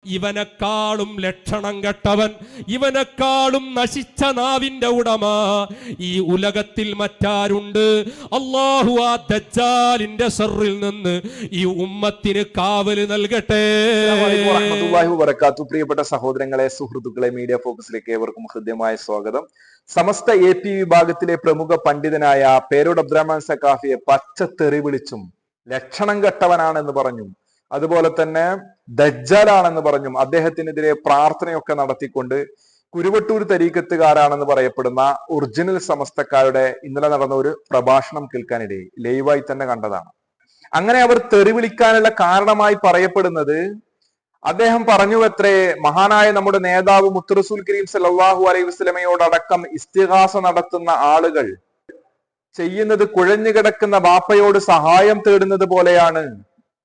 ഇവനെക്കാളും ലക്ഷണം കെട്ടവൻ, ഇവനെക്കാളും നശിച്ച നാവിന്റെ ഉടമ ഈ ഉലകത്തിൽ മറ്റാരുണ്ട്? അല്ലാഹു ആ ദജ്ജാലിന്റെ ശർറിൽ നിന്ന് ഈ ഉമ്മത്തിന് കാവല് നൽകട്ടെ. പ്രിയപ്പെട്ട സഹോദരങ്ങളെ, സുഹൃത്തുക്കളെ, മീഡിയ ഫോക്കസിലേക്ക് ഏവർക്കും ഹൃദ്യമായ സ്വാഗതം. സമസ്ത AP വിഭാഗത്തിലെ പ്രമുഖ പണ്ഡിതനായ പേരോട് അബ്ദുറഹ്മാൻ സഖാഫിയെ പച്ചത്തെറി വിളിച്ചും ലക്ഷണം കെട്ടവനാണെന്ന് പറഞ്ഞും അതുപോലെ തന്നെ ദജ്ജാലാണെന്ന് പറഞ്ഞും അദ്ദേഹത്തിനെതിരെ പ്രാർത്ഥനയൊക്കെ നടത്തിക്കൊണ്ട് കുരുവട്ടൂർ തരീക്കത്തുകാരാണെന്ന് പറയപ്പെടുന്ന ഒറിജിനൽ സമസ്തക്കാരുടെ ഇന്നലെ നടന്ന ഒരു പ്രഭാഷണം കേൾക്കാനിടയിൽ ലൈവായി തന്നെ കണ്ടതാണ്. അങ്ങനെ അവർ തെറി വിളിക്കാനുള്ള കാരണമായി പറയപ്പെടുന്നത്, അദ്ദേഹം പറഞ്ഞുവത്രേ, മഹാനായ നമ്മുടെ നേതാവ് മുത്ത് റസൂൽ കരീം സല്ലല്ലാഹു അലൈഹി വസല്ലമയോടടക്കം ഇസ്തിഗാസ നടത്തുന്ന ആളുകൾ ചെയ്യുന്നത് കുഴഞ്ഞു കിടക്കുന്ന ബാപ്പയോട് സഹായം തേടുന്നത് പോലെയാണ്.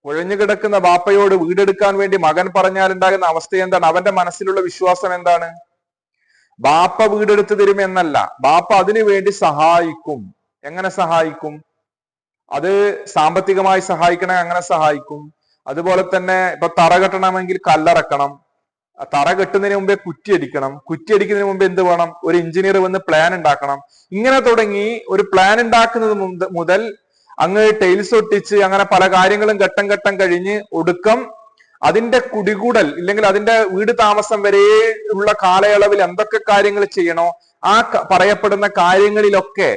കുഴഞ്ഞു കിടക്കുന്ന ബാപ്പയോട് വീടെടുക്കാൻ വേണ്ടി മകൻ പറഞ്ഞാൽ ഉണ്ടാകുന്ന അവസ്ഥ എന്താണ്? അവന്റെ മനസ്സിലുള്ള വിശ്വാസം എന്താണ്? ബാപ്പ വീടെടുത്ത് തരും എന്നല്ല, ബാപ്പ അതിനു വേണ്ടി സഹായിക്കും. എങ്ങനെ സഹായിക്കും? അത് സാമ്പത്തികമായി സഹായിക്കണേ, അങ്ങനെ സഹായിക്കും. അതുപോലെ തന്നെ ഇപ്പൊ തറ കെട്ടണമെങ്കിൽ കല്ലറക്കണം, തറ കെട്ടുന്നതിന് മുമ്പേ കുറ്റിയടിക്കണം, കുറ്റിയടിക്കുന്നതിന് മുമ്പ് എന്ത് വേണം? ഒരു എഞ്ചിനീയർ വന്ന് പ്ലാൻ ഉണ്ടാക്കണം. ഇങ്ങനെ തുടങ്ങി ഒരു പ്ലാൻ ഉണ്ടാക്കുന്നത് മുതൽ അങ്ങ് ടൈൽസ് ഒട്ടിച്ച് അങ്ങനെ പല കാര്യങ്ങളും ഘട്ടം ഘട്ടം കഴിഞ്ഞ് ഒടുക്കം അതിന്റെ കുടികൂടൽ ഇല്ലെങ്കിൽ അതിന്റെ വീട് താമസം വരെ ഉള്ള കാലയളവിൽ എന്തൊക്കെ കാര്യങ്ങൾ ചെയ്യണോ ആ പറയപ്പെടുന്ന കാര്യങ്ങളിലൊക്കെ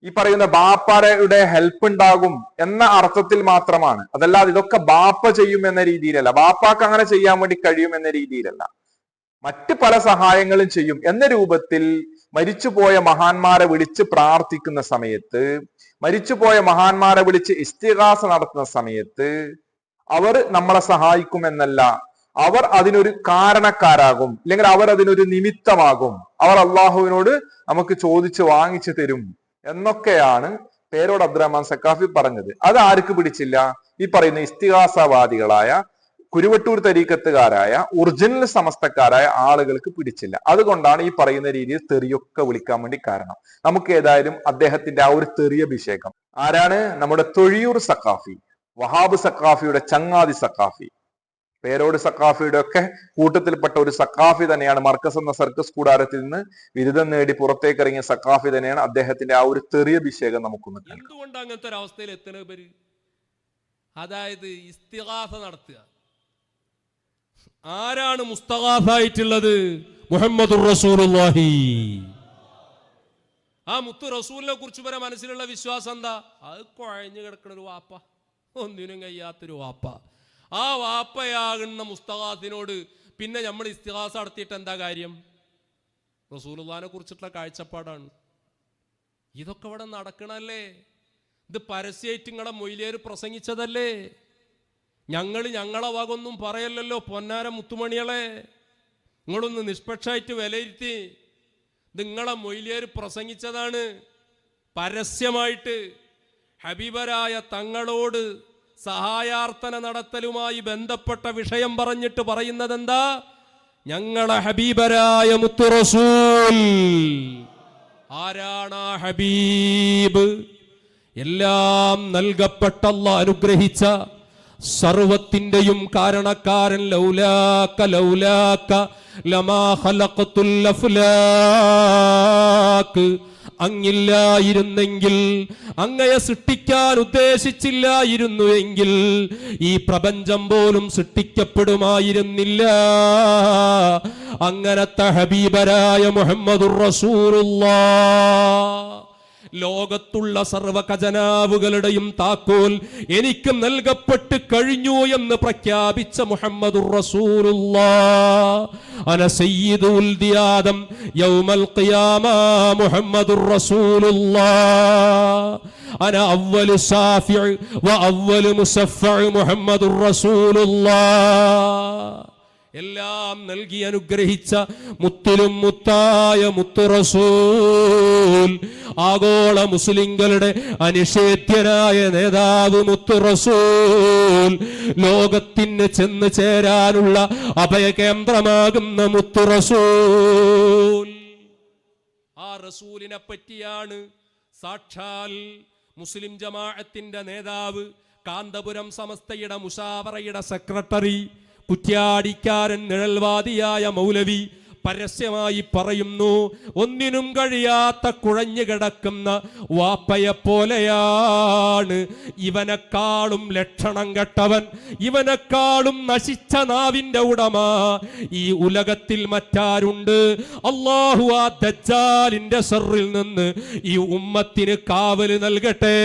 ഈ പറയുന്ന ബാപ്പയുടെ ഹെൽപ്പ് ഉണ്ടാകും എന്ന അർത്ഥത്തിൽ മാത്രമാണ്. അതല്ലാതെ ഇതൊക്കെ ബാപ്പ ചെയ്യും എന്ന രീതിയിലല്ല, ബാപ്പാക്ക് അങ്ങനെ ചെയ്യാൻ വേണ്ടി കഴിയും എന്ന രീതിയിലല്ല, മറ്റ് പല സഹായങ്ങളും ചെയ്യും എന്ന രൂപത്തിൽ മരിച്ചുപോയ മഹാന്മാരെ വിളിച്ച് പ്രാർത്ഥിക്കുന്ന സമയത്ത്, മരിച്ചുപോയ മഹാന്മാരെ വിളിച്ച് ഇസ്തിഗാസ നടത്തുന്ന സമയത്ത് അവർ നമ്മളെ സഹായിക്കും എന്നല്ല, അവർ അതിനൊരു കാരണക്കാരാകും, അല്ലെങ്കിൽ അവർ അതിനൊരു നിമിത്തമാകും, അവർ അള്ളാഹുവിനോട് നമുക്ക് ചോദിച്ച് വാങ്ങിച്ചു തരും എന്നൊക്കെയാണ് പേരോട് അബ്ദുറഹ്മാൻ സഖാഫി പറഞ്ഞത്. അത് ആർക്ക് പിടിച്ചില്ല? ഈ പറയുന്ന ഇസ്തിഗാസവാദികളായ കുരുവട്ടൂർ തരീക്കത്തുകാരായ ഒറിജിനൽ സമസ്തക്കാരായ ആളുകൾക്ക് പിടിച്ചില്ല. അതുകൊണ്ടാണ് ഈ പറയുന്ന രീതിയിൽ തെറിയൊക്കെ വിളിക്കാൻ വേണ്ടി കാരണം. നമുക്ക് ഏതായാലും അദ്ദേഹത്തിന്റെ ആ ഒരു തെറിയഭിഷേകം, ആരാണ്? നമ്മുടെ തൊഴിയൂർ സഖാഫി, വഹാബ് സഖാഫിയുടെ ചങ്ങാതി സഖാഫി, പേരോട് സഖാഫിയുടെ ഒക്കെ കൂട്ടത്തിൽപ്പെട്ട ഒരു സഖാഫി തന്നെയാണ്. മർക്കസ് എന്ന സർക്കസ് കൂടാരത്തിൽ നിന്ന് ബിരുദം നേടി പുറത്തേക്ക് ഇറങ്ങിയ സഖാഫി തന്നെയാണ്. അദ്ദേഹത്തിന്റെ ആ ഒരു തെറിയഭിഷേകം നമുക്കൊന്ന് കാണാം. എന്തുകൊണ്ട് അങ്ങനത്തെ ഒരു അവസ്ഥയിൽ എത്തുന്നവര്? അതായത് ഇസ്തിഗാസ നടത്തുക. ആരാണ് മുസ്തഗാസായിട്ടുള്ളത്? മുഹമ്മദുർ റസൂലുള്ളാഹി. ആ മുത്തു റസൂലിനെ കുറിച്ച് വരെ മനസ്സിലുള്ള വിശ്വാസം എന്താ? അത് കുഴഞ്ഞു കിടക്കുന്ന ഒരു വാപ്പ, ഒന്നിനും കഴിയാത്തൊരു വാപ്പ. ആ വാപ്പയാകുന്ന മുസ്തഗാസിനോട് പിന്നെ നമ്മൾ ഇസ്തിഗാസ നടത്തിയിട്ട് എന്താ കാര്യം? റസൂലുള്ളാഹിനെ കുറിച്ചിട്ടുള്ള കാഴ്ചപ്പാടാണ്. ഇതൊക്കെ ഇവിടെ നടക്കണല്ലേ? ഇത് പരസ്യമായിട്ട് നിങ്ങളെ മൊയ്ലിയേര് പ്രസംഗിച്ചതല്ലേ? ഞങ്ങളെ വകൊന്നും പറയല്ലല്ലോ പൊന്നാര മുത്തുമണികളെ. നിങ്ങളൊന്ന് നിഷ്പക്ഷമായിട്ട് വിലയിരുത്തി. നിങ്ങളെ മൊയ്ലിയേര് പ്രസംഗിച്ചതാണ് പരസ്യമായിട്ട്. ഹബീബരായ തങ്ങളോട് സഹായാർത്ഥന നടത്തലുമായി ബന്ധപ്പെട്ട വിഷയം പറഞ്ഞിട്ട് പറയുന്നത് എന്താ? ഞങ്ങളെ ഹബീബരായ മുത്തു റസൂൽ. ആരാണ് ആ ഹബീബ്? എല്ലാം നൽകപ്പെട്ട അല്ലാഹ് അനുഗ്രഹിച്ച സർവത്തിന്റെയും കാരണക്കാരൻ. ലൗലാക ലൗലാക ലമാ ഖലഖതുൽ അഫ്ലാക്. അങ്ങില്ലായിരുന്നെങ്കിൽ, അങ്ങയെ സൃഷ്ടിക്കാൻ ഉദ്ദേശിച്ചില്ലായിരുന്നു എങ്കിൽ ഈ പ്രപഞ്ചം പോലും സൃഷ്ടിക്കപ്പെടുമായിരുന്നില്ല. അങ്ങനത്തെ ഹബീബരായ മുഹമ്മദുർ റസൂലുള്ളാഹ്, ലോകത്തുള്ള സർവ ഖജനാവുകളുടെയും താക്കോൽ എനിക്ക് നൽകപ്പെട്ട് കഴിഞ്ഞു എന്ന് പ്രഖ്യാപിച്ച മുഹമ്മദുർ റസൂലുള്ളാഹ്. അന സയ്യിദുൽ ദിയാദം യൗമൽ ഖിയാമ മുഹമ്മദുർ റസൂലുള്ളാഹ്. അന അവ്വലു സാഫിഉ വ അവ്വലു മുസഫഉ മുഹമ്മദുർ റസൂലുള്ളാഹ്. എല്ലാം നൽകി അനുഗ്രഹിച്ച മുത്തിലും മുത്തായ മുത്തു റസൂൽ, ആഗോള മുസ്ലിങ്ങളുടെ അനിഷേധ്യനായ നേതാവ് മുത്തു റസൂൽ, ലോകത്തിന് ചെന്ന് ചേരാനുള്ള അഭയകേന്ദ്രമാകുന്ന മുത്തു റസൂൽ. ആ റസൂലിനെ പറ്റിയാണ് സാക്ഷാൽ മുസ്ലിം ജമാഅത്തിന്റെ നേതാവ്, കാന്തപുരം സമസ്തയുടെ മുശാവറയുടെ സെക്രട്ടറി, കുറ്റ്യാടിക്കാരൻ നിഴൽവാദിയായ മൗലവി പരസ്യമായി പറയുന്നു, ഒന്നിനും കഴിയാത്ത കുഴഞ്ഞു കിടക്കുന്ന വാപ്പയെ പോലെയാണ് ഇവനെക്കാളും ലക്ഷണം കെട്ടവൻ, ഇവനെക്കാളും നശിച്ച നാവിന്റെ ഉടമ ഈ ഉലകത്തിൽ മറ്റാരുണ്ട്? അല്ലാഹു ആ ദജ്ജാലിന്റെ ശർറിൽ നിന്ന് ഈ ഉമ്മത്തിന് കാവല് നൽകട്ടെ.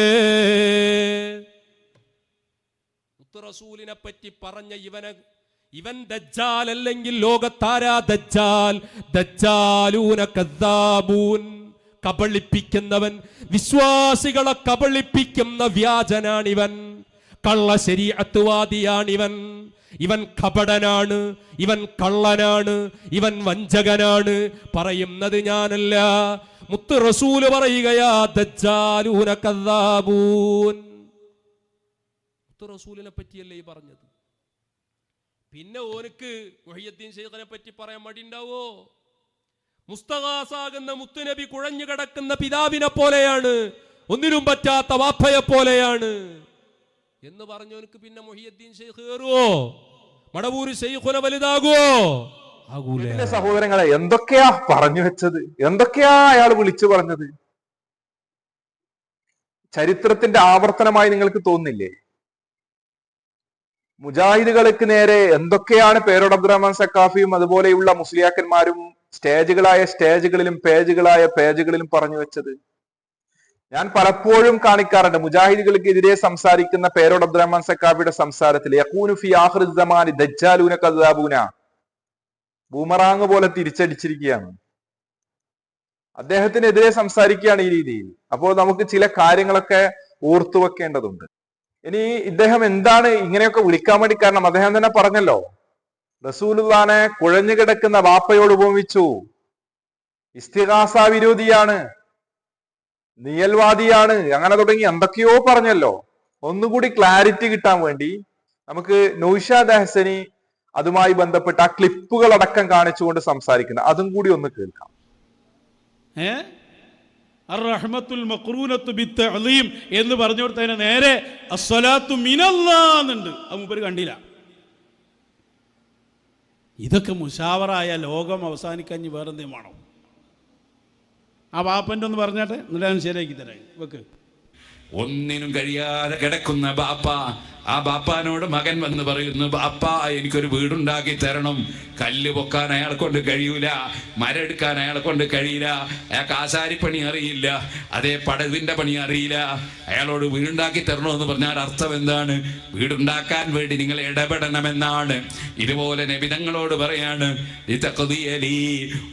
റസൂലിനെ പറ്റി പറഞ്ഞ ഇവൻ ദജ്ജാൽ അല്ലെങ്കിൽ ലോകത്താരാ ദജ്ജാൽ? ദജ്ജാലൂന കദ്ദാബൂൻ, കബളിപ്പിക്കുന്നവൻ, വിശ്വാസികളെ കബളിപ്പിക്കുന്ന വ്യാജനാണിവൻ, കള്ള ശരീഅത്തുവാദിയാണിവൻ. ഇവൻ കപടനാണ്, ഇവൻ കള്ളനാണ്, ഇവൻ വഞ്ചകനാണ്. പറയുന്നത് ഞാനല്ല, മുത്ത് റസൂല് പറയുകയാ, ദജ്ജാലൂന കദ്ദാബൂൻ. മുത്ത് റസൂലിനെ പറ്റിയല്ലേ ഈ പറഞ്ഞത്? പിന്നെ ഓനക്ക് മുഹയ്യദ്ദീൻ ശൈഖിനെ പറ്റി പറയാൻ മടിയുണ്ടാവോ? മുസ്തഗാസാകുന്ന മുത്തുനബി കുഴഞ്ഞു കിടക്കുന്ന പിതാവിനെ പോലെയാണ്, ഒന്നിനും പറ്റാത്ത വാപ്പയെ പോലെയാണ് എന്ന് പറഞ്ഞവനക്ക് പിന്നെ മുഹയ്യദ്ദീൻ ശൈഖ് കയറുവോ? മടവൂര് ശൈഖുന വലുതാകുവോ? ആകൂല. സഹോദരങ്ങളെ, എന്തൊക്കെയാ പറഞ്ഞു വെച്ചത്, എന്തൊക്കെയാ അയാൾ വിളിച്ചു പറഞ്ഞത്? ചരിത്രത്തിന്റെ ആവർത്തനമായി നിങ്ങൾക്ക് തോന്നുന്നില്ലേ? മുജാഹിദുകൾക്ക് നേരെ എന്തൊക്കെയാണ് പേരോട് അബ്ദുറഹ്മാൻ സഖാഫിയും അതുപോലെയുള്ള മുസ്ലിയാക്കന്മാരും സ്റ്റേജുകളിലും പേജുകളിലും പറഞ്ഞു വെച്ചത്? ഞാൻ പലപ്പോഴും കാണിക്കാറുണ്ട്, മുജാഹിദുകൾക്കെതിരെ സംസാരിക്കുന്ന പേരോട് അബ്ദുറഹ്മാൻ സഖാഫിയുടെ സംസാരത്തിൽ യഖൂനു ഫി ആഖിറിസ് സമാനി ദജ്ജാലൂന കദ്ദാബൂന, ബൂമറാങ് പോലെ തിരിച്ചടിച്ചിരിക്കുകയാണ്. അദ്ദേഹത്തിനെതിരെ സംസാരിക്കുകയാണ് ഈ രീതിയിൽ. അപ്പോൾ നമുക്ക് ചില കാര്യങ്ങളൊക്കെ ഓർത്തു വെക്കേണ്ടതുണ്ട്. ഇനി ഇദ്ദേഹം എന്താണ് ഇങ്ങനെയൊക്കെ വിളിക്കാൻ വേണ്ടി കാരണം? അദ്ദേഹം തന്നെ പറഞ്ഞല്ലോ, റസൂലുള്ളാനെ കുഴഞ്ഞു കിടക്കുന്ന വാപ്പയോട് ഉപമിച്ചു, ഇസ്തിഗാസ വിരോധിയാണ്, നിയൽവാദിയാണ്, അങ്ങനെ തുടങ്ങി എന്തൊക്കെയോ പറഞ്ഞല്ലോ. ഒന്നുകൂടി ക്ലാരിറ്റി കിട്ടാൻ വേണ്ടി നമുക്ക് നൗഷാദ് ഹസനി അതുമായി ബന്ധപ്പെട്ട ആ ക്ലിപ്പുകൾ അടക്കം കാണിച്ചുകൊണ്ട് സംസാരിക്കുന്നത്, അതും കൂടി ഒന്ന് കേൾക്കാം. അർറഹ്മത്തുൽ മഖ്റൂനത്തു ബിത്തഅലീം എന്ന് പറഞ്ഞു കൊടുത്തതിന് നേരെ അസ്സലാത്തു മിനല്ലാന്നുണ്ട്. അത് മൂപ്പര് കണ്ടില്ല. ഇതൊക്കെ മുശാവറായ ലോകം അവസാനിക്കഞ്ഞ് വേറെന്തേലും വേണോ? ആ വാപ്പൻ്റെ ഒന്ന് പറഞ്ഞാട്ടെ, എന്നിട്ട് ഞാൻ ശരിയാക്കി തരാം. വെക്ക്. ഒന്നിനും കഴിയാതെ കിടക്കുന്ന ബാപ്പ, ആ ബാപ്പാനോട് മകൻ വന്ന് പറയുന്നു, ബാപ്പ എനിക്കൊരു വീടുണ്ടാക്കി തരണം. കല്ല് പൊക്കാൻ അയാളെ കൊണ്ട് കഴിയൂല, മരെടുക്കാൻ അയാളെ കൊണ്ട് കഴിയില്ല, അയാൾക്ക് ആശാരിപ്പണി അറിയില്ല, അതേ പടവിന്റെ പണി അറിയില്ല. അയാളോട് വീടുണ്ടാക്കി തരണമെന്ന് പറഞ്ഞാൽ അർത്ഥം എന്താണ്? വീടുണ്ടാക്കാൻ വേണ്ടി നിങ്ങൾ ഇടപെടണമെന്നാണ്. ഇതുപോലെ നബി തങ്ങളോട് പറയാണ്,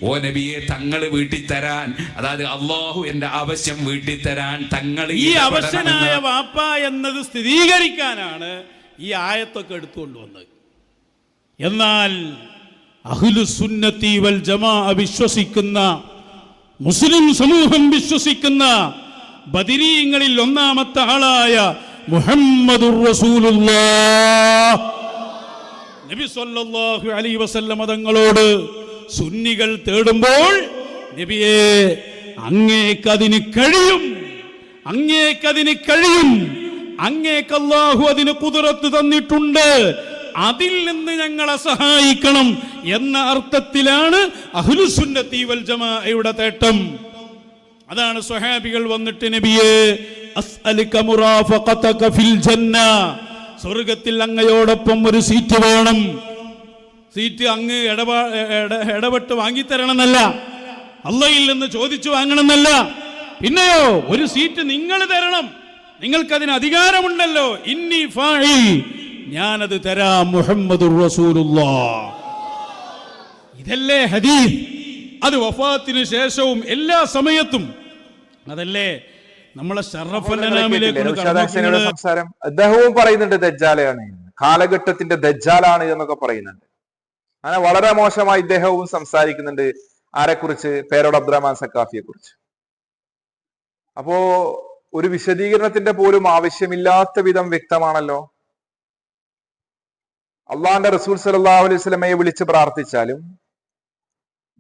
ഓ നബിയെ, തങ്ങൾ വീട്ടിൽ തരാൻ, അതായത് അള്ളാഹു എന്റെ ആവശ്യം വീട്ടിൽ തരാൻ തങ്ങൾ ഈ അവശനായ വാപ്പ എന്നത് സ്ഥിരീകരിക്കാനാണ് ഈ ആയത്തൊക്കെ എടുത്തുകൊണ്ടുവന്നത്. എന്നാൽ അഹ്ലുസുന്നത്തി വൽ ജമാഅ വിശ്വസിക്കുന്ന, മുസ്ലിം സമൂഹം വിശ്വസിക്കുന്ന ബദരീങ്ങളിൽ ഒന്നാമത്തെ ആളായ മുഹമ്മദുർ റസൂലുള്ളാഹ് നബി സല്ലല്ലാഹു അലൈഹി വസല്ലം തങ്ങളോട് സുന്നികൾ തേടുമ്പോൾ, നബിയെ അങ്ങേക്കതിന് കഴിയും, അങ്ങേക്കതിന് കഴിയും, അങ്ങേക്ക് അല്ലാഹു അതിന് ഖുദ്റത്ത് തന്നിട്ടുണ്ട്, അതിൽ നിന്ന് ഞങ്ങളെ സഹായിക്കണം എന്ന അർത്ഥത്തിലാണ് അഹ്ലുസുന്നത്തി വൽ ജമാഅയുടെ തേട്ടം. അതാണ് സ്വഹാബികൾ വന്നിട്ട് നബിയെ അസ്അലുക മുറാഫഖതക ഫിൽ ജന്ന, സ്വർഗ്ഗത്തിൽ അങ്ങയോടൊപ്പം ഒരു സീറ്റ് വേണം. സീറ്റ് അങ്ങ് ഇടപെട്ട് വാങ്ങിത്തരണമെന്നല്ല, അള്ളയിൽ നിന്ന് ചോദിച്ചു വാങ്ങണമെന്നല്ല, പിന്നെയോ ഒരു സീറ്റ് നിങ്ങൾ തരണം, നിങ്ങൾക്കതിന് അധികാരമുണ്ടല്ലോ. ഇന്നി ഫാഇൽ, ഞാനത് തരാം, മുഹമ്മദുർ റസൂലുള്ളാഹ്. ഇതല്ലേ ഹദീസ്? അത് വഫാത്തിന് ശേഷവും എല്ലാ സമയത്തും അതല്ലേ നമ്മളെ സംസാരം. അദ്ദേഹവും പറയുന്നുണ്ട് ദജ്ജാലാണ്, കാലഘട്ടത്തിന്റെ ദജ്ജാലാണ് എന്നൊക്കെ പറയുന്നുണ്ട്. അങ്ങനെ വളരെ മോശമായി ഇദ്ദേഹവും സംസാരിക്കുന്നുണ്ട്. ആരെക്കുറിച്ച്? പേരോട് അബ്ദുറഹ്മാൻ സഖാഫിയെ കുറിച്ച്. അപ്പോ ഒരു വിശദീകരണത്തിന്റെ പോലും ആവശ്യമില്ലാത്ത വിധം വ്യക്തമാണല്ലോ. അള്ളാന്റെ റസൂൽ സല്ലല്ലാഹു അലൈഹി വസല്ലമയെ വിളിച്ച് പ്രാർത്ഥിച്ചാലും,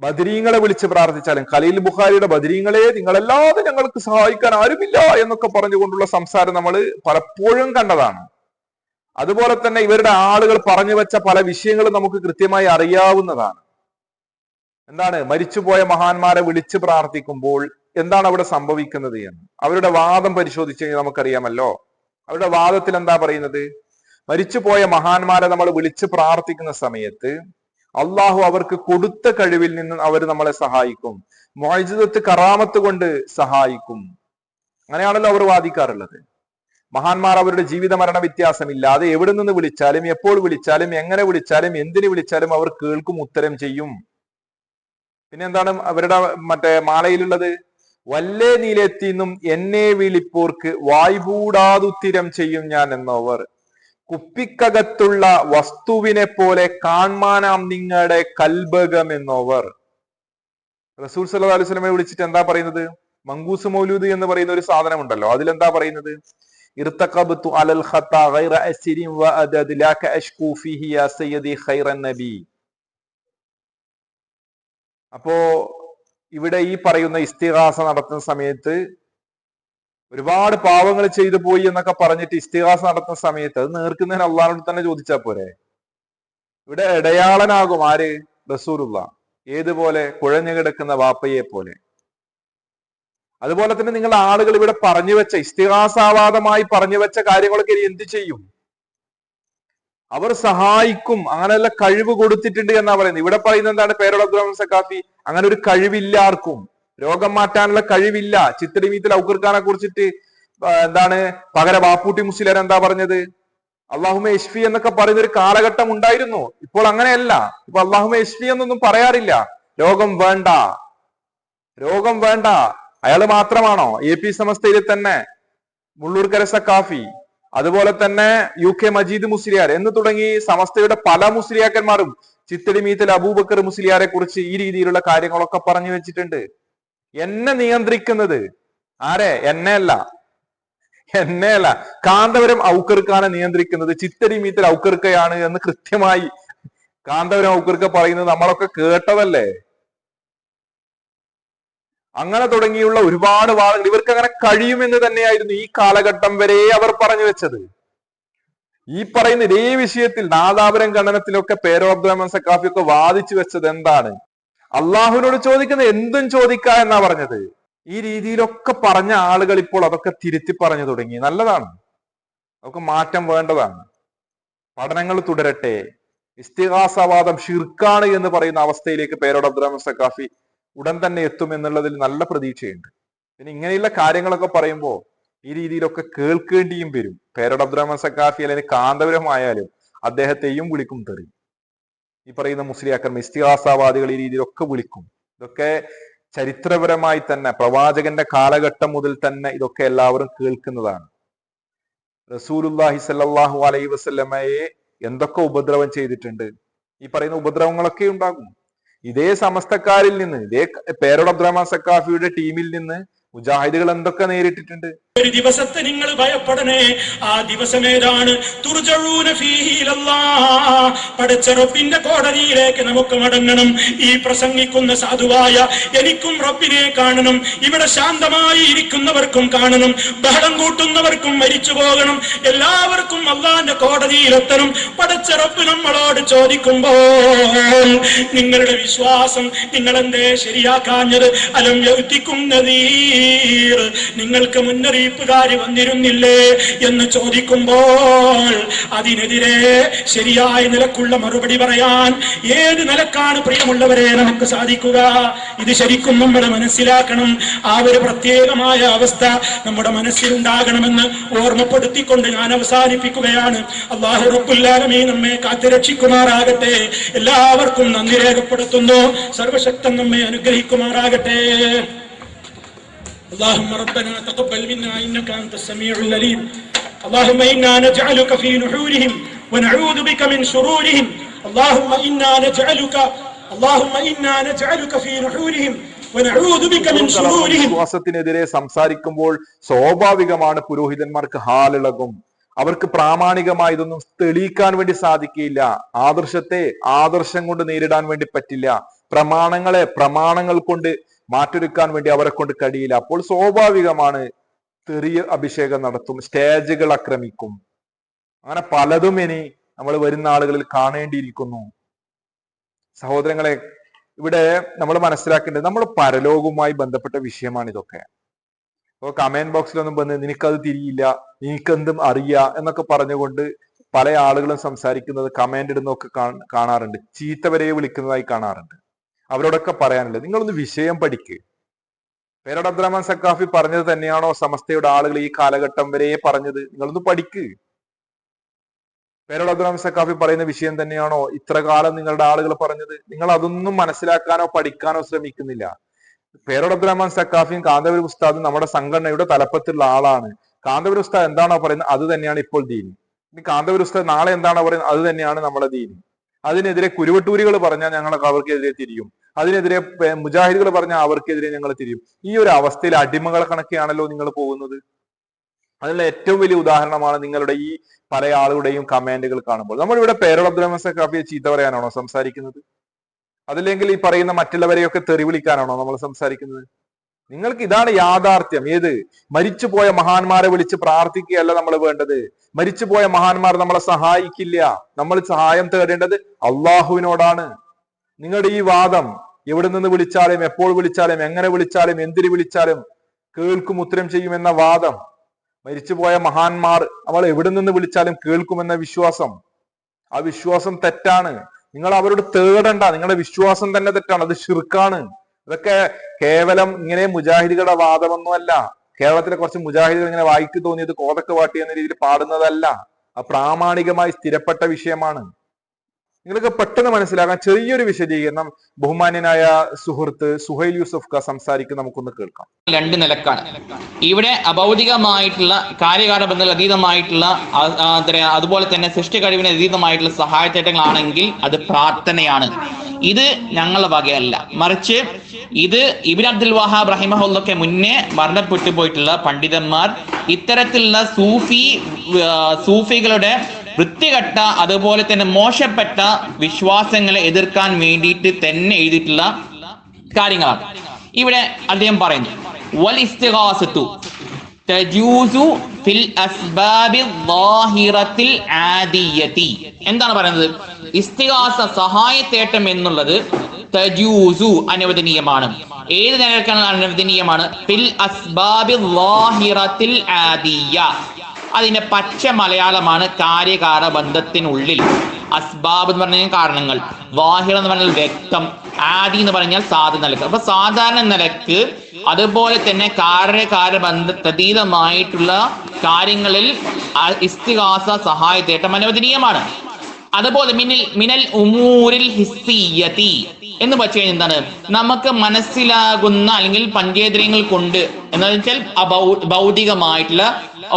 ബദരീങ്ങളെ വിളിച്ച് പ്രാർത്ഥിച്ചാലും, ഖലീൽ ബുഖാരിയുടെ ബദരീങ്ങളെ നിങ്ങളല്ലാതെ ഞങ്ങൾക്ക് സഹായിക്കാൻ ആരുമില്ല എന്നൊക്കെ പറഞ്ഞുകൊണ്ടുള്ള സംസാരം നമ്മൾ പലപ്പോഴും കണ്ടതാണ്. അതുപോലെ തന്നെ ഇവരുടെ ആളുകൾ പറഞ്ഞു വെച്ച പല വിഷയങ്ങളും നമുക്ക് കൃത്യമായി അറിയാവുന്നതാണ്. എന്താണ് മരിച്ചുപോയ മഹാന്മാരെ വിളിച്ച് പ്രാർത്ഥിക്കുമ്പോൾ എന്താണ് അവിടെ സംഭവിക്കുന്നത് എന്ന് അവരുടെ വാദം പരിശോധിച്ച് കഴിഞ്ഞാൽ നമുക്കറിയാമല്ലോ. അവരുടെ വാദത്തിൽ എന്താ പറയുന്നത്? മരിച്ചുപോയ മഹാന്മാരെ നമ്മൾ വിളിച്ച് പ്രാർത്ഥിക്കുന്ന സമയത്ത് അള്ളാഹു അവർക്ക് കൊടുത്ത കഴിവിൽ നിന്ന് അവർ നമ്മളെ സഹായിക്കും, മുഅ്ജിസത്ത് കറാമത്ത് കൊണ്ട് സഹായിക്കും. അങ്ങനെയാണല്ലോ അവർ വാദിക്കാറുള്ളത്. മഹാന്മാർ അവരുടെ ജീവിത മരണ വ്യത്യാസമില്ലാതെ എവിടെ നിന്ന് വിളിച്ചാലും എപ്പോൾ വിളിച്ചാലും എങ്ങനെ വിളിച്ചാലും എന്തിനു വിളിച്ചാലും അവർ കേൾക്കും, ഉത്തരം ചെയ്യും. പിന്നെ എന്താണ് അവരുടെ മാലയിലുള്ളത്? വല്ലേ നീലെത്തിന്നും എന്നെ വിളിപ്പോർക്ക് വായ്പൂടാതുത്തിരം ചെയ്യും ഞാൻ എന്നവർ, കുപ്പിക്കകത്തുള്ള വസ്തുവിനെ പോലെ കാൺമാനാം നിങ്ങളുടെ കൽബകം എന്നവർ. റസൂൽ സല്ലല്ലാഹു അലൈഹി വസല്ലമയെ വിളിച്ചിട്ട് എന്താ പറയുന്നത്? മങ്കൂസ് മൗലൂദ് എന്ന് പറയുന്ന ഒരു സാധനം ഉണ്ടല്ലോ, അതിലെന്താ പറയുന്നത്? ഇർതഖബ്തു അലൽ ഖത്താ ഗൈറ അസ്രിൻ വഅദദ് ലാക അഷ്കൂ ഫീഹി യാ സയ്യിദി ഖൈറൻ നബി. അപ്പോ ഇവിടെ ഈ പറയുന്ന ഇസ്തിഗാസ നടത്തുന്ന സമയത്ത് ഒരുപാട് പാവങ്ങൾ ചെയ്തു പോയി എന്നൊക്കെ പറഞ്ഞിട്ട് ഇസ്തിഗാസ നടത്തുന്ന സമയത്ത് അത് നേർക്കുന്നതിന് അള്ളാഹിനോട് തന്നെ ചോദിച്ചാൽ പോരെ? ഇവിടെ ഇടയാളനാകും ആര്? റസൂലുള്ളാഹ്. ഏതുപോലെ? കുഴഞ്ഞു കിടക്കുന്ന വാപ്പയെ പോലെ. അതുപോലെ തന്നെ നിങ്ങളുടെ ആളുകൾ ഇവിടെ പറഞ്ഞു വെച്ച ഇസ്തിഗാസാവാദമായി പറഞ്ഞു വെച്ച കാര്യങ്ങളൊക്കെ ഇനി എന്ത് ചെയ്യും? അവർ സഹായിക്കും, അങ്ങനെയുള്ള കഴിവ് കൊടുത്തിട്ടുണ്ട് എന്നാ പറയുന്നത്. ഇവിടെ പറയുന്നത് എന്താണ്? പേരോട് അബ്ദുറഹ്മാൻ സഖാഫി അങ്ങനെ ഒരു കഴിവില്ല ആർക്കും, രോഗം മാറ്റാനുള്ള കഴിവില്ല. ചിത്തടിമീത്തിൽ ഔക്കർഖാനെ കുറിച്ചിട്ട് എന്താണ് പകര ബാപ്പൂട്ടി മുസ്ലിയാർ എന്താ പറഞ്ഞത്? അള്ളാഹുമ യശ്ഫി എന്നൊക്കെ പറയുന്ന ഒരു കാലഘട്ടം ഉണ്ടായിരുന്നു. ഇപ്പോൾ അങ്ങനെയല്ല. ഇപ്പൊ അള്ളാഹുമ യശ്ഫി എന്നൊന്നും പറയാറില്ല. രോഗം വേണ്ട, രോഗം വേണ്ട. അയാള് മാത്രമാണോ? AP സമസ്തയിൽ തന്നെ മുള്ളൂർക്കര സഖാഫി, അതുപോലെ തന്നെ UK മജീദ് മുസ്ലിയാർ എന്ന് തുടങ്ങി സമസ്തയുടെ പല മുസ്ലിയാക്കന്മാരും ചിത്തടിമീത്തിൽ അബൂബക്കർ മുസ്ലിയാരെ കുറിച്ച് ഈ രീതിയിലുള്ള കാര്യങ്ങളൊക്കെ പറഞ്ഞു വെച്ചിട്ടുണ്ട്. എന്നെ നിയന്ത്രിക്കുന്നത് ആരെ? എന്നെയല്ല. കാന്തപുരം ഔക്കർക്കാനെ നിയന്ത്രിക്കുന്നത് ചിത്തടിമീത്തിൽ ഔക്കർക്കയാണ് എന്ന് കൃത്യമായി കാന്തപുരം ഔക്കർക്ക പറയുന്നത് നമ്മളൊക്കെ കേട്ടതല്ലേ. അങ്ങനെ തുടങ്ങിയുള്ള ഒരുപാട് വാദങ്ങൾ ഇവർക്ക് അങ്ങനെ കഴിയുമെന്ന് തന്നെയായിരുന്നു ഈ കാലഘട്ടം വരെ അവർ പറഞ്ഞു വെച്ചത്. ഈ പറയുന്ന ഇതേ വിഷയത്തിൽ നാദാപുരം ഖണ്ഡനത്തിലൊക്കെ പേരോ അബ്ദുറഹ്മാൻ സഖാഫി ഒക്കെ വാദിച്ചു വെച്ചത് എന്താണ്? അള്ളാഹുവിനോട് ചോദിക്കുന്നത് എന്തും ചോദിക്ക എന്നാ പറഞ്ഞത്. ഈ രീതിയിലൊക്കെ പറഞ്ഞ ആളുകൾ ഇപ്പോൾ അതൊക്കെ തിരുത്തി പറഞ്ഞു തുടങ്ങി. നല്ലതാണ്, നമുക്ക് മാറ്റം വേണ്ടതാണ്. പഠനങ്ങൾ തുടരട്ടെ. ഇസ്തിഗാസവാദം ഷിർക്കാണ് എന്ന് പറയുന്ന അവസ്ഥയിലേക്ക് പേരോട് അബ്ദുറഹ്മാൻ സഖാഫി ഉടൻ തന്നെ എത്തും എന്നുള്ളതിൽ നല്ല പ്രതീക്ഷയുണ്ട്. പിന്നെ ഇങ്ങനെയുള്ള കാര്യങ്ങളൊക്കെ പറയുമ്പോൾ ഈ രീതിയിലൊക്കെ കേൾക്കേണ്ടിയും വരും. പേരോട് അബ്ദുറഹ്മാൻ സഖാഫി അല്ലെങ്കിൽ കാന്തപുരമായാലും അദ്ദേഹത്തെയും വിളിക്കും തെറി. ഈ പറയുന്ന മുസ്ലിയാക്കന്മാർ ഇസ്തിഗാസവാദികൾ ഈ രീതിയിലൊക്കെ വിളിക്കും. ഇതൊക്കെ ചരിത്രപരമായി തന്നെ പ്രവാചകന്റെ കാലഘട്ടം മുതൽ തന്നെ ഇതൊക്കെ എല്ലാവരും കേൾക്കുന്നതാണ്. റസൂലുള്ളാഹി സ്വല്ലല്ലാഹു അലൈഹി വസല്ലമയെ എന്തൊക്കെ ഉപദ്രവം ചെയ്തിട്ടുണ്ട്. ഈ പറയുന്ന ഉപദ്രവങ്ങളൊക്കെ ഉണ്ടാകും. ഇതേ സമസ്തക്കാരിൽ നിന്ന്, ഇതേ പേരോട് അബ്ദുറഹ്മാൻ സഖാഫിയുടെ ടീമിൽ നിന്ന് മുജാഹിദുകൾ എന്തൊക്കെ നേരിട്ടിട്ടുണ്ട്. ഒരു ദിവസത്തെ നിങ്ങൾ ഭയപ്പെടണേ. ആ ദിവസം ഏതാണ്? തുർജഊന ഫീഹി ഇലല്ലാഹ്. പടച്ച റബ്ബിന്റെ കോടതിയിലേക്ക് നമുക്ക് മടങ്ങണം. ഈ പ്രസംഗിക്കുന്ന സാധുവായ എനിക്കും റബ്ബിനെ കാണണം. ഇവിടെ ശാന്തമായി ഇരിക്കുന്നവർക്കും കാണണം. ബഹളം കൂട്ടുന്നവർക്കും മരിച്ചു പോകണം. എല്ലാവർക്കും അല്ലാഹുവിന്റെ കോടതിയിലെത്തണം. പടച്ച റബ്ബ് നമ്മളോട് ചോദിക്കുമ്പോൾ നിങ്ങളുടെ വിശ്വാസം നിങ്ങൾ എന്തേ ശരിയാക്കാഞ്ഞത്? അലം യൗതികും നദീർ, നിങ്ങൾക്ക് മുന്നറിയിപ്പുകാരി വന്നിരുന്നില്ലേ എന്ന് ചോദിക്കുമ്പോൾ അതിനെതിരെ ശരിയായ നിലക്കുള്ള മറുപടി പറയാൻ ഏത് നിലക്കാണ് പ്രിയമുള്ളവരെ നമുക്ക് സാധിക്കുക? ഇത് ശരിക്കും നമ്മൾ മനസ്സിലാക്കണം. ആ ഒരു പ്രത്യേകമായ അവസ്ഥ നമ്മുടെ മനസ്സിലുണ്ടാകണമെന്ന് ഓർമ്മപ്പെടുത്തിക്കൊണ്ട് ഞാൻ അവസാനിപ്പിക്കുകയാണ്. അല്ലാഹു റബ്ബുൽ ആലമീൻ നമ്മെ കാത്തുരക്ഷിക്കുമാറാകട്ടെ. എല്ലാവർക്കും നന്ദി രേഖപ്പെടുത്തുന്നു. സർവശക്തൻ നമ്മെ അനുഗ്രഹിക്കുമാറാകട്ടെ. اللهم ربنا تقبل منا إنك أنت السميع العليم. اللهم إنا نجعلك في نحورهم ونعوذ بك من شرورهم. اللهم إنا نجعلك في نحورهم ونعوذ بك من شرورهم. വിശ്വാസത്തിനെതിരെ സംസാരിക്കുമ്പോൾ സ്വാഭാവികമാണ് പുരോഹിതന്മാർക്ക് ഹാലിളകും. അവർക്ക് പ്രാമാണികമായി ഇതൊന്നും തെളിയിക്കാൻ വേണ്ടി സാധിക്കില്ല. ആദർശത്തെ ആദർശം കൊണ്ട് നേരിടാൻ വേണ്ടി പറ്റില്ല. പ്രമാണങ്ങളെ പ്രമാണങ്ങൾ കൊണ്ട് മാറ്റൊരുക്കാൻ വേണ്ടി അവരെ കൊണ്ട് കഴിയില്ല. അപ്പോൾ സ്വാഭാവികമാണ് തെറിയ അഭിഷേകം നടത്തും, സ്റ്റേജുകൾ ആക്രമിക്കും. അങ്ങനെ പലതും ഇനി നമ്മൾ വരുന്ന ആളുകളിൽ കാണേണ്ടിയിരിക്കുന്നു. സഹോദരങ്ങളെ, ഇവിടെ നമ്മൾ മനസ്സിലാക്കേണ്ടത് നമ്മൾ പരലോകവുമായി ബന്ധപ്പെട്ട വിഷയമാണ് ഇതൊക്കെ. അപ്പൊ കമന്റ് ബോക്സിലൊന്നും വന്ന് നിനക്കത് തിരിയില്ല, നിനക്കെന്തും അറിയാ എന്നൊക്കെ പറഞ്ഞുകൊണ്ട് പല ആളുകളും സംസാരിക്കുന്നത്, കമന്റ് ഇടുന്നതൊക്കെ കാണാറുണ്ട്. ചീത്തവരെ വിളിക്കുന്നതായി കാണാറുണ്ട്. അവരോടൊക്കെ പറയാനുള്ളത്, നിങ്ങളൊന്ന് വിഷയം പഠിക്ക്. പേരോട് അബ്ദുറഹ്മാൻ സഖാഫി പറഞ്ഞത് തന്നെയാണോ സമസ്തയുടെ ആളുകൾ ഈ കാലഘട്ടം വരെ പറഞ്ഞത്? നിങ്ങളൊന്ന് പഠിക്ക്. പേരോട് അബ്ദുറഹ്മാൻ സഖാഫി പറയുന്ന വിഷയം തന്നെയാണോ ഇത്ര കാലം നിങ്ങളുടെ ആളുകൾ പറഞ്ഞത്? നിങ്ങൾ അതൊന്നും മനസ്സിലാക്കാനോ പഠിക്കാനോ ശ്രമിക്കുന്നില്ല. പേരോട് അബ്ദുറഹ്മാൻ സഖാഫിയും കാന്തപുരം ഉസ്താദും നമ്മുടെ സംഘടനയുടെ തലപ്പത്തുള്ള ആളാണ്. കാന്തപുരം ഉസ്താദ് എന്താണോ പറയുന്നത് അത് തന്നെയാണ് ഇപ്പോൾ ദീൻ. ഇനി കാന്തപുരം ഉസ്താദ് നാളെ എന്താണോ പറയുന്നത് അത് തന്നെയാണ് നമ്മുടെ ദീൻ. അതിനെതിരെ കുരുവട്ടൂരികൾ പറഞ്ഞാൽ ഞങ്ങൾ അവർക്കെതിരെ തിരിയും, അതിനെതിരെ മുജാഹിദുകൾ പറഞ്ഞാൽ അവർക്കെതിരെ ഞങ്ങൾ തിരിയും. ഈ ഒരു അവസ്ഥയിൽ അടിമകളെ കണക്കെയാണല്ലോ നിങ്ങൾ പോകുന്നത്. അതിനുള്ള ഏറ്റവും വലിയ ഉദാഹരണമാണ് നിങ്ങളുടെ ഈ പല ആളുകളുടെയും കമന്റുകൾ കാണുമ്പോൾ. നമ്മളിവിടെ പേരോട് അബ്ദുറഹ്മാൻ സഖാഫിയെ ചീത്ത പറയാനാണോ സംസാരിക്കുന്നത്? അതല്ലെങ്കിൽ ഈ പറയുന്ന മറ്റുള്ളവരെയൊക്കെ തെറി വിളിക്കാനാണോ നമ്മൾ സംസാരിക്കുന്നത്? നിങ്ങൾക്ക് ഇതാണ് യാഥാർത്ഥ്യം. ഏത്? മരിച്ചുപോയ മഹാന്മാരെ വിളിച്ച് പ്രാർത്ഥിക്കുകയല്ല നമ്മൾ വേണ്ടത്. മരിച്ചുപോയ മഹാന്മാർ നമ്മളെ സഹായിക്കില്ല. നമ്മൾ സഹായം തേടേണ്ടത് അള്ളാഹുവിനോടാണ്. നിങ്ങളുടെ ഈ വാദം എവിടെ നിന്ന് വിളിച്ചാലും എപ്പോൾ വിളിച്ചാലും എങ്ങനെ വിളിച്ചാലും എന്തിനു വിളിച്ചാലും കേൾക്കും, ഉത്തരം ചെയ്യുമെന്ന വാദം, മരിച്ചുപോയ മഹാന്മാർ നമ്മൾ എവിടെ നിന്ന് വിളിച്ചാലും കേൾക്കുമെന്ന വിശ്വാസം, ആ വിശ്വാസം തെറ്റാണ്. നിങ്ങൾ അവരോട് തേടണ്ട. നിങ്ങളുടെ വിശ്വാസം തന്നെ തെറ്റാണ്. അത് ശിർക്കാണ്. ഇതൊക്കെ കേവലം ഇങ്ങനെ മുജാഹിദുകളുടെ വാദമൊന്നുമല്ല. കേരളത്തിലെ കുറച്ച് മുജാഹിദുകൾ ഇങ്ങനെ വായിക്ക് തോന്നിയത് കോതക്ക് വാട്ടി എന്ന രീതിയിൽ പാടുന്നതല്ല. ആ പ്രാമാണികമായി സ്ഥിരപ്പെട്ട വിഷയമാണ്. നിങ്ങൾക്ക് പെട്ടെന്ന് മനസ്സിലാക്കാൻ ചെറിയൊരു വിശദീകരണം ബഹുമാന്യനായ സുഹൃത്ത് സുഹൈൽ യൂസഫ് സംസാരിക്കും, നമുക്കൊന്ന് കേൾക്കാം. രണ്ട് നിലക്കാണ്. ഇവിടെ അഭൗതികമായിട്ടുള്ള കാര്യകാല ബന്ധങ്ങൾ അതീതമായിട്ടുള്ള അതുപോലെ തന്നെ സൃഷ്ടി കഴിവിന് അതീതമായിട്ടുള്ള സഹായത്തേട്ടങ്ങളാണെങ്കിൽ അത് പ്രാർത്ഥനയാണ്. ഇത് ഞങ്ങളുടെ വകയല്ല, മറിച്ച് ഇത് ഇബ്നു അബ്ദുൽ വഹാബ് റഹിമഹുള്ളക്ക് മുന്നേ മരണപ്പെട്ടു പോയിട്ടുള്ള പണ്ഡിതന്മാർ ഇത്തരത്തിലുള്ള സൂഫികളുടെ വൃത്തികെട്ട അതുപോലെ തന്നെ മോശപ്പെട്ട വിശ്വാസങ്ങളെ എതിർക്കാൻ വേണ്ടിയിട്ട് തന്നെ എഴുതിയിട്ടുള്ള കാര്യങ്ങളാണ്. ഇവിടെ അദ്ദേഹം പറയുന്നു, വൽ ഇസ്തിഗാസത്തു തജൂസു ഫിൽ അസ്ബാബി ളാഹിറത്തിൽ ആദിയതി. എന്താണ് പറയുന്നത്? ഇസ്തിഗാസ, സഹായത്തേട്ടം എന്നുള്ളത് തജൂസു അനുവദനീയമാണ്. ഏത് നിലക്കാണ് അനുവദനീയമാണ്? ഫിൽ അസ്ബാബി ളാഹിറത്തിൽ ആദിയ. അതിന്റെ പച്ച മലയാളമാണ് കാര്യകാര ബന്ധത്തിനുള്ളിൽ. അസ്ബാബ് എന്ന് പറഞ്ഞാൽ കാരണങ്ങൾ, വാഹിർ എന്ന് പറഞ്ഞാൽ വ്യക്തം, ആദി എന്ന് പറഞ്ഞാൽ സാധാരണ നിലക്ക്. അപ്പൊ സാധാരണ നിലക്ക് അതുപോലെ തന്നെ കാര്യകാര ബന്ധതീതമായിട്ടുള്ള കാര്യങ്ങളിൽ ഇസ്തിഗാസ സഹായത്തേട്ടം അനുവദനീയമാണ്. അതുപോലെ മിനൽ ഉമൂരിൽ ഹിസ്സിയതി എന്ന് വെച്ച് കഴിഞ്ഞാൽ എന്താണ്? നമുക്ക് മനസ്സിലാകുന്ന അല്ലെങ്കിൽ പഞ്ചേന്ദ്രിയങ്ങൾ കൊണ്ട് എന്ന് വെച്ചാൽ ഭൗതികമായിട്ടുള്ള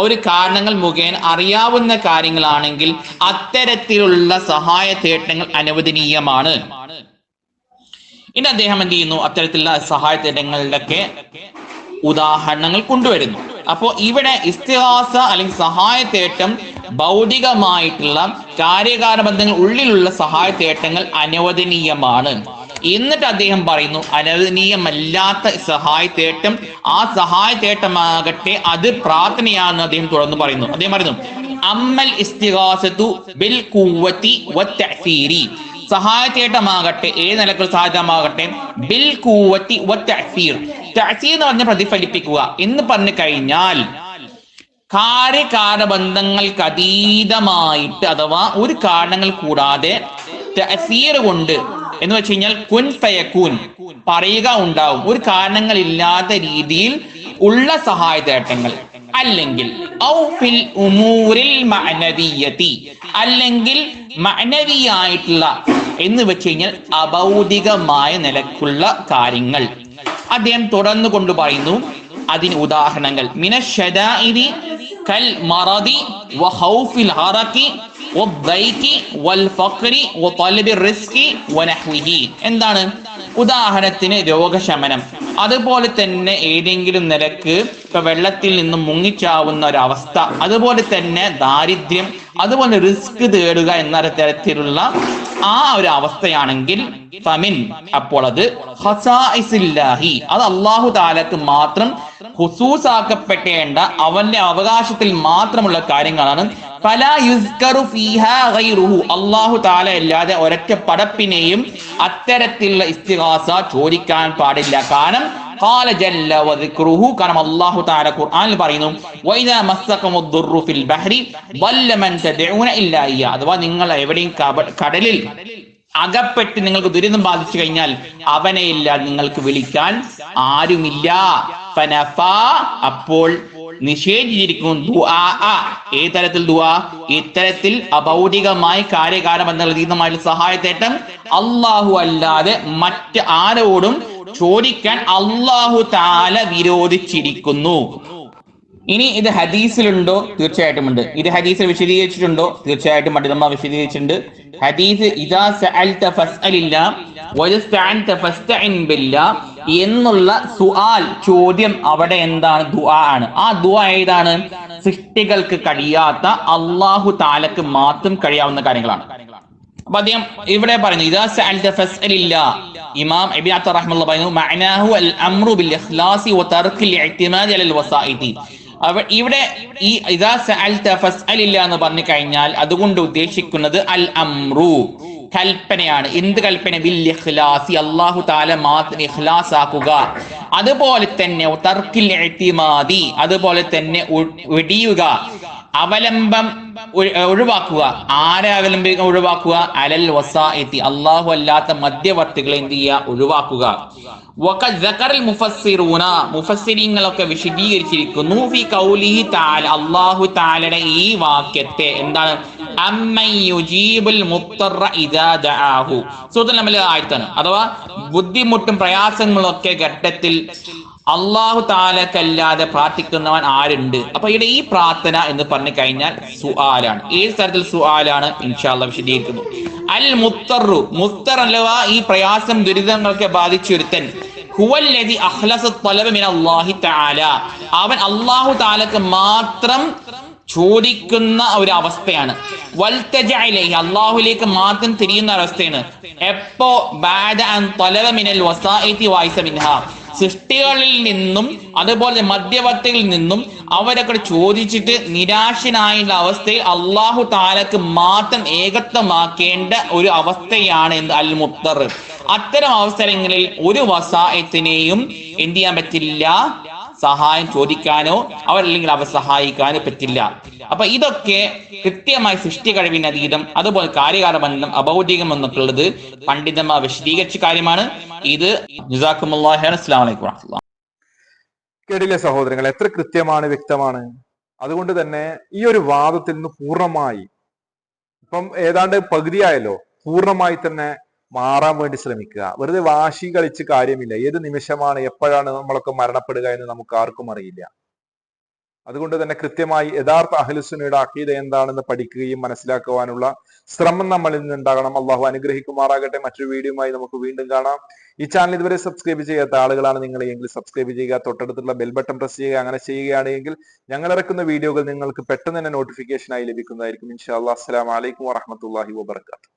ഒരു കാരണങ്ങൾ മുഖേന അറിയാവുന്ന കാര്യങ്ങളാണെങ്കിൽ അത്തരത്തിലുള്ള സഹായത്തേട്ടങ്ങൾ അനുവദനീയമാണ്. ഇനി അദ്ദേഹം എന്ത് ചെയ്യുന്നു? അത്തരത്തിലുള്ള സഹായത്തേട്ടങ്ങളുടെയൊക്കെ ഉദാഹരണങ്ങൾ കൊണ്ടുവരുന്നു. അപ്പോൾ ഇവിടെ ഇസ്തിഗാസ അല്ലെങ്കിൽ സഹായത്തേട്ടം ഭൗതികമായിട്ടുള്ള കാര്യകാര ബന്ധങ്ങൾ ഉള്ളിലുള്ള സഹായത്തേട്ടങ്ങൾ അനുവദനീയമാണ്. എന്നിട്ട് അദ്ദേഹം പറയുന്നു, അനുവദനീയമല്ലാത്ത സഹായത്തേട്ടം, ആ സഹായത്തേട്ടമാകട്ടെ അത് പ്രാർത്ഥനയാണെന്ന് അദ്ദേഹം തുടർന്ന് പറയുന്നു. അദ്ദേഹം പറയുന്നു, അമ്മൽ ഇസ്തിഗാസത്തു ബിൽ ഖുവ്വതി വത്തഅസീരി. സഹായത്തേട്ടമാകട്ടെ, ഏത് നിലക്കുള്ള സഹായമാകട്ടെ, ബിൽ ഖുവ്വതി വത്തഅസീർ. തഅസീർ എന്ന് പറഞ്ഞ പ്രതിഫലിപ്പിക്കുക എന്ന് പറഞ്ഞു കഴിഞ്ഞാൽ കാര്യകാര ബന്ധങ്ങൾക്ക് അതീതമായിട്ട് അഥവാ ഒരു കാരണങ്ങൾ കൂടാതെ തഅസീർ കൊണ്ട് എന്ന് വെച്ച് കഴിഞ്ഞാൽ കുൻ ഫയകൂൻ, പറയുക ഉണ്ടാവും, ഒരു കാരണങ്ങളില്ലാത്ത രീതിയിൽ ഉള്ള സഹായത്തേട്ടങ്ങൾ. അല്ലെങ്കിൽ ഔ ഫിൽ ഉമൂരിൽ മഅനവിയതി, അല്ലെങ്കിൽ മഅനവിയായിട്ടുള്ള എന്ന് വെച്ച് കഴിഞ്ഞാൽ അഭൗതികമായ നിലക്കുള്ള കാര്യങ്ങൾ. അദ്ദേഹം തുടർന്ന് കൊണ്ട് പറയുന്നു അതിന് ഉദാഹരണങ്ങൾ, മിനശ്ശദാഇദി കൽ മറദി വഖൗഫിൽ ഹറകി വദ്ദൈകി വൽഫഖ്രി വതലബി റിസ്കി വനഹ്വിഹി. എന്താണ്? ഉദാഹരണത്തിന് രോഗശമനം, അതുപോലെ തന്നെ ഏതെങ്കിലും നിലക്ക് ഇപ്പൊ വെള്ളത്തിൽ നിന്നും മുങ്ങിച്ചാവുന്ന ഒരവസ്ഥ, അതുപോലെ തന്നെ ദാരിദ്ര്യം, അതുപോലെ റിസ്ക് തേടുക എന്ന തരത്തിലുള്ള ആ ഒരു അവസ്ഥയാണെങ്കിൽ ഫമിൻ, അപ്പോൾ അത് ഖസാഇസില്ലാഹി, അത് അല്ലാഹു തആലക്ക് മാത്രം ഖുസൂസാക്കപ്പെടേണ്ട അവന്റെ അവകാശത്തിൽ മാത്രമുള്ള കാര്യങ്ങളാണ്. ഫലാ യുസ്കറു ഫീഹാ ഗൈറുഹു, അല്ലാഹു തആല അല്ലാതെ ഒരൊറ്റ പടപ്പിനെയും അത്തരത്തിലുള്ള ഇസ്തിഗാസ ചോദിക്കാൻ പാടില്ല. കാരണം ഖാല ജല്ല വദിക്റുഹു, കാരണം അല്ലാഹു തആല ഖുർആനിൽ പറയുന്നു വഇദാ മസ്സകുമുദ്ദുറു ഫിൽ ബഹ്രി ضل من تدعون ഇല്ലാ ഇയ്യാ, അഥവാ നിങ്ങൾ എവിടെയും കടലിൽ അകപ്പെട്ട് നിങ്ങൾക്ക് ദുരിതം ബാധിച്ചു കഴിഞ്ഞാൽ അവനെ ഇല്ലാതെ നിങ്ങൾക്ക് വിളിക്കാൻ ആരുമില്ല. ഫനഫാ, അപ്പോൾ നിഷേധിച്ചിരിക്കുന്നു ദുആ. ഏത് തരത്തിൽ ദുആ? ഇത്തരത്തിൽ അഭൗതികമായ കാര്യകാരമെന്നുള്ള അതീതമായിട്ടുള്ള സഹായത്തേട്ടം അല്ലാഹു അല്ലാതെ മറ്റ് ആരോടും ചോദിക്കാൻ അല്ലാഹു തആല വിരോധിച്ചിരിക്കുന്നു. ഇനി ഇത് ഹദീസിലുണ്ടോ? തീർച്ചയായിട്ടും ഉണ്ട്. ഇത് ഹദീസിൽ വിശദീകരിച്ചിട്ടുണ്ടോ? തീർച്ചയായിട്ടും പണ്ഡിതന്മാർ വിശദീകരിച്ചിട്ടുണ്ട്. ഹദീസ് ഇദാ സഅൽത ഫസ്അലില്ലാ വയസ്തഅൻത ഫസ്തഇൻ ബില്ലാ എന്നുള്ള സുആൽ, ചോദ്യം അവിടെ എന്താണ്? ദുആ ആണ്. ആ ദുആ ഏതാണ്? സൃഷ്ടികൾക്ക് കഴിയാത്ത അല്ലാഹു തആലക്ക് മാത്രം കഴിയാവുന്ന കാര്യങ്ങളാണ്. അപ്പൊ അദ്ദേഹം ഇവിടെ പറയുന്നു ഇദാ സഅൽത ഫസ്അലില്ലാ. ഇമാം ഇബ്നു അത്തർ റഹ്മത്തുള്ളാഹി പറയുന്നു മഅനാഹു അൽ അംറു ബിൽ ഇഖ്ലാസി വ തർക്കിൽ ഇഅ്തിമാദി അലൽ വസായിതി. ഇവിടെ ഈ ഇദാ സഅൽത ഫസ്അലില്ലാ എന്ന് പറഞ്ഞു കഴിഞ്ഞാൽ അതുകൊണ്ട് ഉദ്ദേശിക്കുന്നത് അൽ അംറു, കൽപ്പനയാണ്. എന്ത് കൽപ്പന? ബിൽ ഇഖ്ലാസി, അല്ലാഹു തആല മാത്രം ഇഖ്ലാസ് ആക്കുക. അതുപോലെ തന്നെ തർക്കിൽ ഇഅ്തിമാദി, അതുപോലെ തന്നെ വെടിയുക, അവലംബം ഒഴിവാക്കുക. ആരെ അവലംബം ഒഴിവാക്കുക? അലൽ വസായിതി, അല്ലാഹു അല്ലാത്ത മധ്യവർത്തികളെ എന്ത് ചെയ്യുക? ഒഴിവാക്കുക. മുഫസ്സിരീങ്ങളൊക്കെ വിശദീകരിച്ചിരിക്കുന്നു ഫി ഖൗലിഹി തആല, അല്ലാഹു തആലയുടെ ഈ വാക്യത്തെ എന്താണ്? അമ്മൻ യുജീബുൽ മുത്തറ ഇദാ ദആഹു, സൂറത്തുൽ നംലിലെ ആയത്താണ്. അഥവാ ബുദ്ധിമുട്ടും പ്രയാസങ്ങളൊക്കെ ഘട്ടത്തിൽ അല്ലാഹു തആലക്കല്ലാതെ പ്രാർത്ഥിക്കുന്നവൻ ആരുണ്ട്? അപ്പൊ ഇവിടെ ഈ പ്രാർത്ഥന എന്ന് പറഞ്ഞു കഴിഞ്ഞാൽ സുആലാണ്. ഏത് തരത്തിൽ സുആലാണ്? ഇൻഷാ അല്ലാഹ് വിശദീകരിക്കുന്നു. അൽ മുത്തറു, മുത്തർ അല്ലവാ ഈ പ്രയാസം ദുരിതങ്ങളൊക്കെ ബാധിച്ചൊരുത്തൻ, ഹുവല്ലദി അഖ്ലസ ത്വലബ മിനല്ലാഹി തആല, അവൻ അല്ലാഹു തആലക്ക് മാത്രം ചോദിക്കുന്ന ഒരു അവസ്ഥയാണ്. വൽതജഅ ഇലൈഹി, അല്ലാഹുവിലേക്ക് മാത്രം തിരിയുന്ന അവസ്ഥയാണ്. എപ്പോ? ബഅദ അൻ ത്വലബ മിനൽ വസായിതി വൈസ മിൻഹാ, സൃഷ്ടികളിൽ നിന്നും അതുപോലെ മധ്യവർത്തികളിൽ നിന്നും അവരൊക്കെ ചോദിച്ചിട്ട് നിരാശനായുള്ള അവസ്ഥയിൽ അല്ലാഹു തആലക്ക് മാത്രം ഏകത്വമാക്കേണ്ട ഒരു അവസ്ഥയാണ് എന്ത്? അൽ മുത്തർ. അത്തരം അവസരങ്ങളിൽ ഒരു വസായത്തിനെയും എന്ത് ചെയ്യാൻ പറ്റില്ല? സഹായം ചോദിക്കാനോ അവരല്ലെങ്കിൽ അവ സഹായിക്കാനോ പറ്റില്ല. അപ്പൊ ഇതൊക്കെ കൃത്യമായി സൃഷ്ടി കഴിവിന് അതീതം, അതുപോലെ കാര്യകാരബന്ധം, അഭൗതികം എന്നൊക്കെയുള്ളത് പണ്ഡിതന്മാർ വിശദീകരിച്ച കാര്യമാണ്. ഇത് ജസാക്കുമുല്ലാഹി ഖൈറൻ. അസ്സലാമു അലൈക്കും വറഹ്മത്തുള്ളാഹി. കേട്ടില്ലേ സഹോദരങ്ങൾ, എത്ര കൃത്യമാണ്, വ്യക്തമാണ്. അതുകൊണ്ട് തന്നെ ഈ ഒരു വാദത്തിൽ നിന്ന് പൂർണ്ണമായി, ഇപ്പം ഏതാണ്ട് പകുതിയായല്ലോ, പൂർണ്ണമായി തന്നെ മാറാൻ വേണ്ടി ശ്രമിക്കുക. വെറുതെ വാശി കളിച്ച് കാര്യമില്ല. ഏത് നിമിഷമാണ് എപ്പോഴാണ് നമ്മളൊക്കെ മരണപ്പെടുക എന്ന് നമുക്ക് ആർക്കും അറിയില്ല. അതുകൊണ്ട് തന്നെ കൃത്യമായി യഥാർത്ഥ അഹ്ലുസുന്നയുടെ അഖീദ എന്താണെന്ന് പഠിക്കുകയും മനസ്സിലാക്കുവാനുള്ള ശ്രമം നമ്മളിൽ നിന്നുണ്ടാകണം. അള്ളാഹു അനുഗ്രഹിക്കുമാറാകട്ടെ. മറ്റൊരു വീഡിയോയുമായി നമുക്ക് വീണ്ടും കാണാം. ഈ ചാനൽ ഇതുവരെ സബ്സ്ക്രൈബ് ചെയ്യാത്ത ആളുകളാണ് നിങ്ങൾ എങ്കിൽ സബ്സ്ക്രൈബ് ചെയ്യുക, തൊട്ടടുത്തുള്ള ബെൽ ബട്ടൺ പ്രസ് ചെയ്യുക. അങ്ങനെ ചെയ്യുകയാണെങ്കിൽ ഞങ്ങൾ ഇറക്കുന്ന വീഡിയോകൾ നിങ്ങൾക്ക് പെട്ടെന്ന് തന്നെ നോട്ടിഫിക്കേഷനായി ലഭിക്കുന്നതായിരിക്കും. ഇൻഷാ അല്ലാഹ്. അസ്സലാമു അലൈക്കും വറഹ്മത്തുള്ളാഹി വബറകാതുഹു.